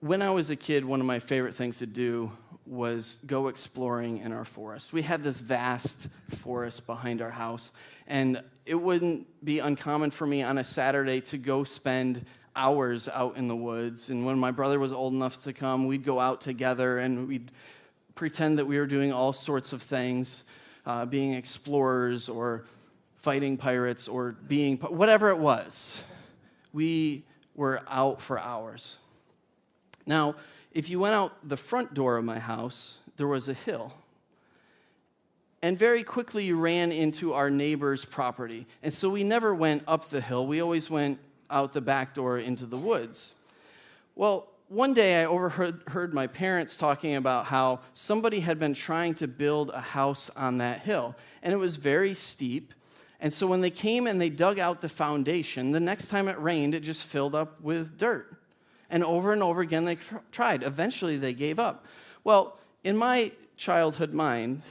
when I was a kid, one of my favorite things to do was go exploring in our forest. We had this vast forest behind our house, and it wouldn't be uncommon for me on a Saturday to go spend hours out in the woods. And when my brother was old enough to come, we'd go out together and we'd pretend that we were doing all sorts of things, being explorers or fighting pirates or being whatever it was. We were out for hours. Now, if you went out the front door of my house, there was a hill. And very quickly you ran into our neighbor's property. And so we never went up the hill. We always went out the back door into the woods. Well, one day I overheard my parents talking about how somebody had been trying to build a house on that hill. And it was very steep. And so when they came and they dug out the foundation, the next time it rained, it just filled up with dirt. And over again, they tried. Eventually, they gave up. Well, in my childhood mind,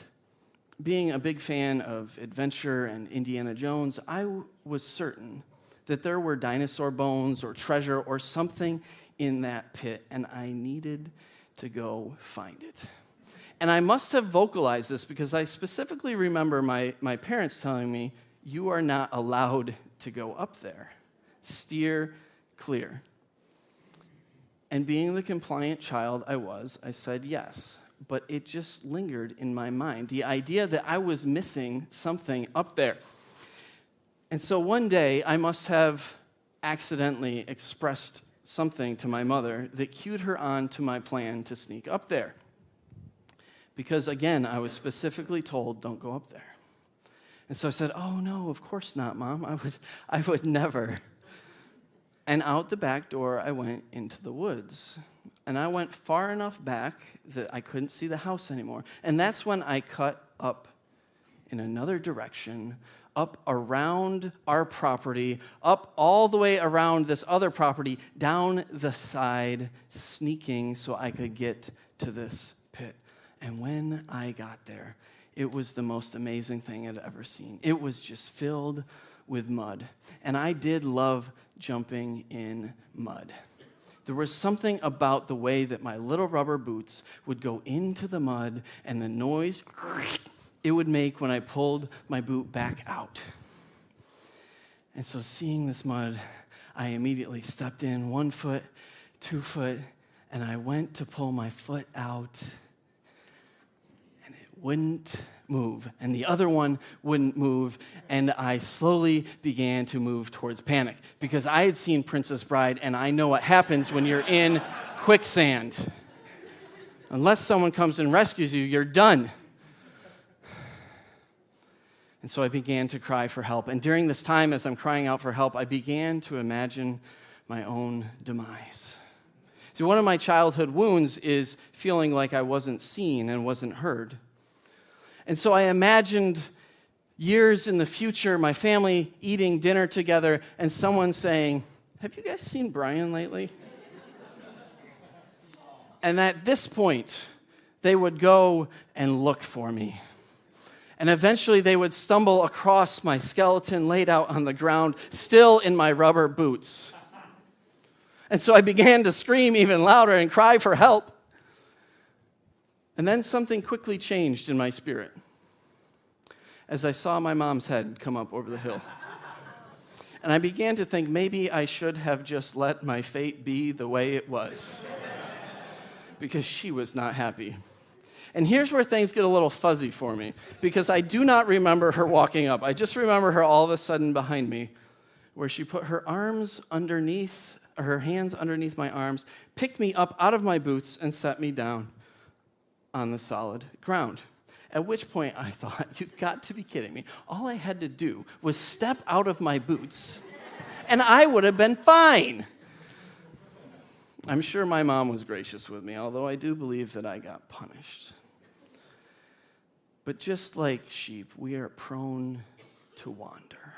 being a big fan of adventure and Indiana Jones, I was certain that there were dinosaur bones or treasure or something in that pit, and I needed to go find it. And I must have vocalized this because I specifically remember my parents telling me, "You are not allowed to go up there. Steer clear." And being the compliant child I said yes. But it just lingered in my mind, the idea that I was missing something up there. And so one day, I must have accidentally expressed something to my mother that cued her on to my plan to sneak up there. Because again, I was specifically told, don't go up there. And so I said, "Oh no, of course not, Mom. I would never." And out the back door, I went into the woods. And I went far enough back that I couldn't see the house anymore. And that's when I cut up in another direction, up around our property, up all the way around this other property, down the side, sneaking so I could get to this pit. And when I got there, it was the most amazing thing I'd ever seen. It was just filled with mud. And I did love jumping in mud. There was something about the way that my little rubber boots would go into the mud and the noise it would make when I pulled my boot back out. And so seeing this mud, I immediately stepped in 1 foot, 2 foot, and I went to pull my foot out, and it wouldn't move, and the other one wouldn't move, and I slowly began to move towards panic because I had seen Princess Bride, and I know what happens when you're in quicksand. Unless someone comes and rescues you, you're done. And so I began to cry for help, and during this time, as I'm crying out for help, I began to imagine my own demise. See, one of my childhood wounds is feeling like I wasn't seen and wasn't heard. And so I imagined years in the future, my family eating dinner together, and someone saying, "Have you guys seen Brian lately?" And at this point, they would go and look for me. And eventually they would stumble across my skeleton laid out on the ground, still in my rubber boots. And so I began to scream even louder and cry for help. And then something quickly changed in my spirit as I saw my mom's head come up over the hill. And I began to think maybe I should have just let my fate be the way it was, because she was not happy. And here's where things get a little fuzzy for me, because I do not remember her walking up. I just remember her all of a sudden behind me, where she put her hands underneath my arms, picked me up out of my boots, and set me down on the solid ground. At which point I thought, you've got to be kidding me. All I had to do was step out of my boots, and I would have been fine. I'm sure my mom was gracious with me, although I do believe that I got punished. But just like sheep, we are prone to wander.